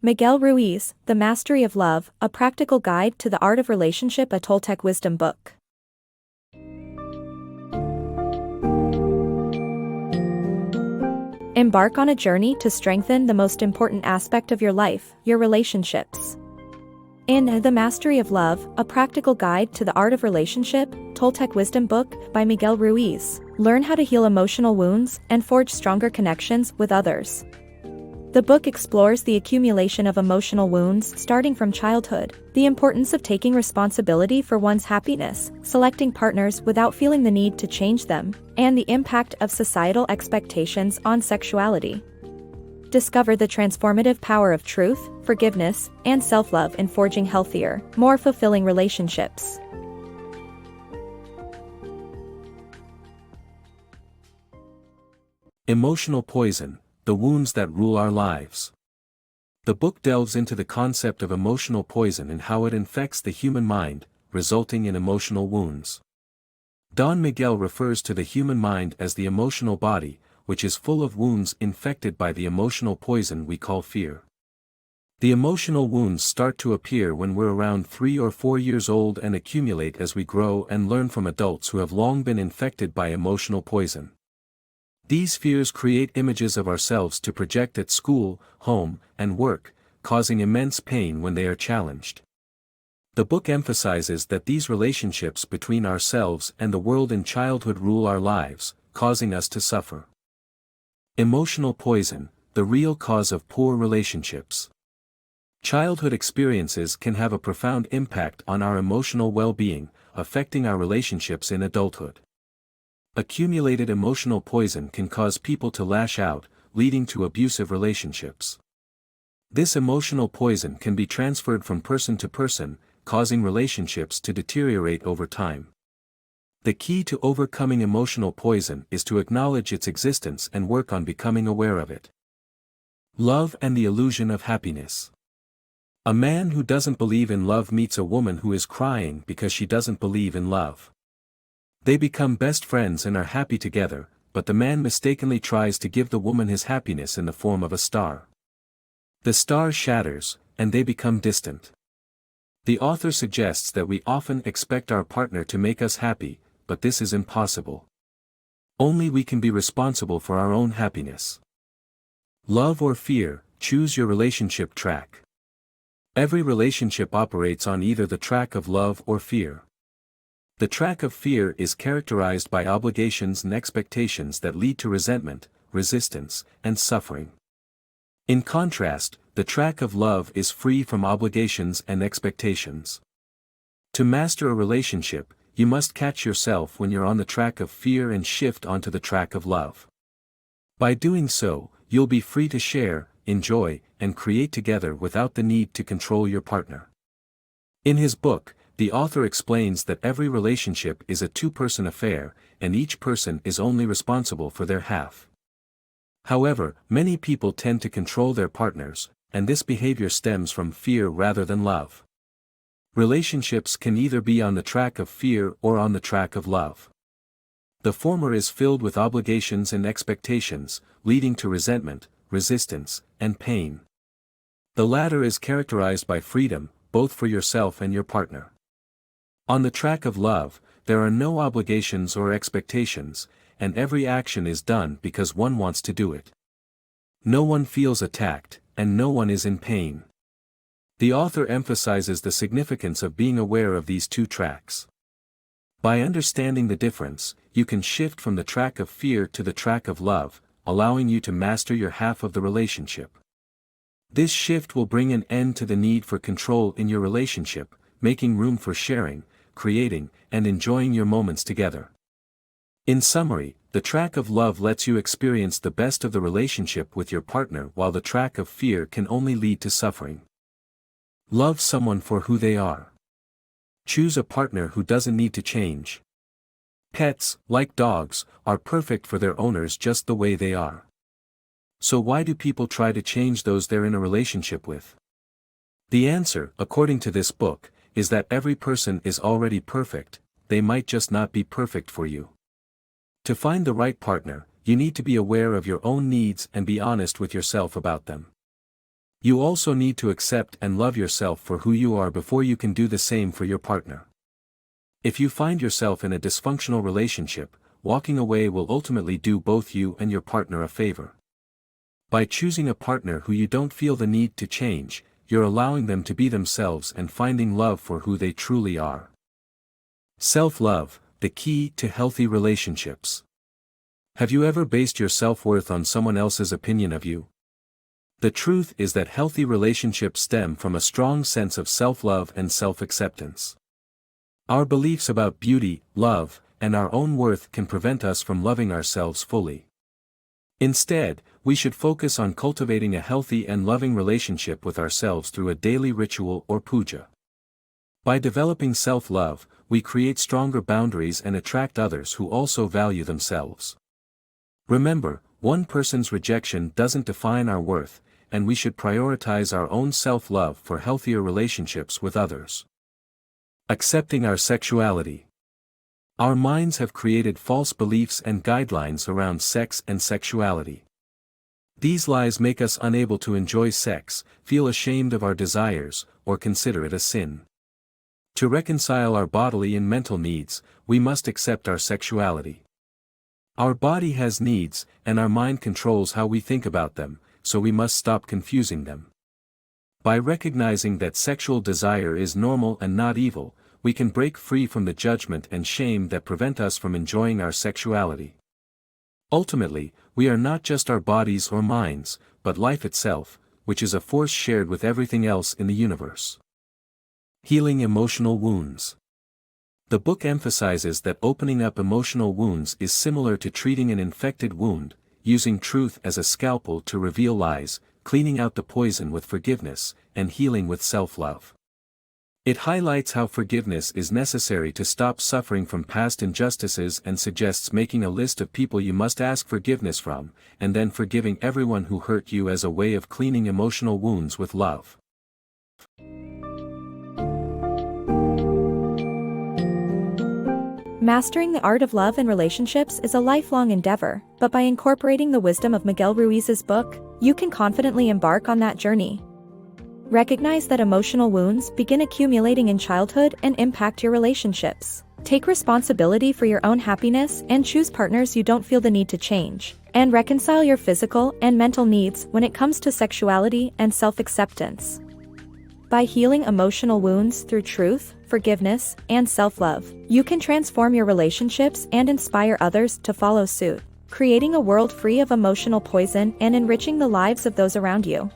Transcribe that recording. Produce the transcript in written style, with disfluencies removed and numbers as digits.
Miguel Ruiz, The Mastery of Love, A Practical Guide to the Art of Relationship, a Toltec Wisdom Book. Embark on a journey to strengthen the most important aspect of your life, your relationships. In The Mastery of Love, A Practical Guide to the Art of Relationship, Toltec Wisdom Book by Miguel Ruiz, learn how to heal emotional wounds and forge stronger connections with others. The book explores the accumulation of emotional wounds starting from childhood, the importance of taking responsibility for one's happiness, selecting partners without feeling the need to change them, and the impact of societal expectations on sexuality. Discover the transformative power of truth, forgiveness, and self-love in forging healthier, more fulfilling relationships. Emotional poison, the wounds that rule our lives. The book delves into the concept of emotional poison and how it infects the human mind, resulting in emotional wounds. Don Miguel refers to the human mind as the emotional body, which is full of wounds infected by the emotional poison we call fear. The emotional wounds start to appear when we're around 3 or 4 years old and accumulate as we grow and learn from adults who have long been infected by emotional poison. These fears create images of ourselves to project at school, home, and work, causing immense pain when they are challenged. The book emphasizes that these relationships between ourselves and the world in childhood rule our lives, causing us to suffer. Emotional poison, the real cause of poor relationships. Childhood experiences can have a profound impact on our emotional well-being, affecting our relationships in adulthood. Accumulated emotional poison can cause people to lash out, leading to abusive relationships. This emotional poison can be transferred from person to person, causing relationships to deteriorate over time. The key to overcoming emotional poison is to acknowledge its existence and work on becoming aware of it. Love and the illusion of happiness. A man who doesn't believe in love meets a woman who is crying because she doesn't believe in love. They become best friends and are happy together, but the man mistakenly tries to give the woman his happiness in the form of a star. The star shatters, and they become distant. The author suggests that we often expect our partner to make us happy, but this is impossible. Only we can be responsible for our own happiness. Love or fear, choose your relationship track. Every relationship operates on either the track of love or fear. The track of fear is characterized by obligations and expectations that lead to resentment, resistance, and suffering. In contrast, the track of love is free from obligations and expectations. To master a relationship, you must catch yourself when you're on the track of fear and shift onto the track of love. By doing so, you'll be free to share, enjoy, and create together without the need to control your partner. In his book, the author explains that every relationship is a two-person affair, and each person is only responsible for their half. However, many people tend to control their partners, and this behavior stems from fear rather than love. Relationships can either be on the track of fear or on the track of love. The former is filled with obligations and expectations, leading to resentment, resistance, and pain. The latter is characterized by freedom, both for yourself and your partner. On the track of love, there are no obligations or expectations, and every action is done because one wants to do it. No one feels attacked, and no one is in pain. The author emphasizes the significance of being aware of these two tracks. By understanding the difference, you can shift from the track of fear to the track of love, allowing you to master your half of the relationship. This shift will bring an end to the need for control in your relationship, making room for sharing, creating, and enjoying your moments together. In summary, the track of love lets you experience the best of the relationship with your partner, while the track of fear can only lead to suffering. Love someone for who they are. Choose a partner who doesn't need to change. Pets, like dogs, are perfect for their owners just the way they are. So why do people try to change those they're in a relationship with? The answer, according to this book, is that every person is already perfect, they might just not be perfect for you. To find the right partner, you need to be aware of your own needs and be honest with yourself about them. You also need to accept and love yourself for who you are before you can do the same for your partner. If you find yourself in a dysfunctional relationship, walking away will ultimately do both you and your partner a favor. By choosing a partner who you don't feel the need to change, you're allowing them to be themselves and finding love for who they truly are. Self-love, the key to healthy relationships. Have you ever based your self-worth on someone else's opinion of you? The truth is that healthy relationships stem from a strong sense of self-love and self-acceptance. Our beliefs about beauty, love, and our own worth can prevent us from loving ourselves fully. Instead, we should focus on cultivating a healthy and loving relationship with ourselves through a daily ritual or puja. By developing self-love, we create stronger boundaries and attract others who also value themselves. Remember, one person's rejection doesn't define our worth, and we should prioritize our own self-love for healthier relationships with others. Accepting our sexuality. Our minds have created false beliefs and guidelines around sex and sexuality. These lies make us unable to enjoy sex, feel ashamed of our desires, or consider it a sin. To reconcile our bodily and mental needs, we must accept our sexuality. Our body has needs, and our mind controls how we think about them, so we must stop confusing them. By recognizing that sexual desire is normal and not evil, we can break free from the judgment and shame that prevent us from enjoying our sexuality. Ultimately, we are not just our bodies or minds, but life itself, which is a force shared with everything else in the universe. Healing emotional wounds. The book emphasizes that opening up emotional wounds is similar to treating an infected wound, using truth as a scalpel to reveal lies, cleaning out the poison with forgiveness, and healing with self-love. It highlights how forgiveness is necessary to stop suffering from past injustices and suggests making a list of people you must ask forgiveness from, and then forgiving everyone who hurt you as a way of cleaning emotional wounds with love. Mastering the art of love and relationships is a lifelong endeavor, but by incorporating the wisdom of Miguel Ruiz's book, you can confidently embark on that journey. Recognize that emotional wounds begin accumulating in childhood and impact your relationships. Take responsibility for your own happiness and choose partners you don't feel the need to change, and reconcile your physical and mental needs when it comes to sexuality and self-acceptance. By healing emotional wounds through truth, forgiveness, and self-love, you can transform your relationships and inspire others to follow suit, creating a world free of emotional poison and enriching the lives of those around you.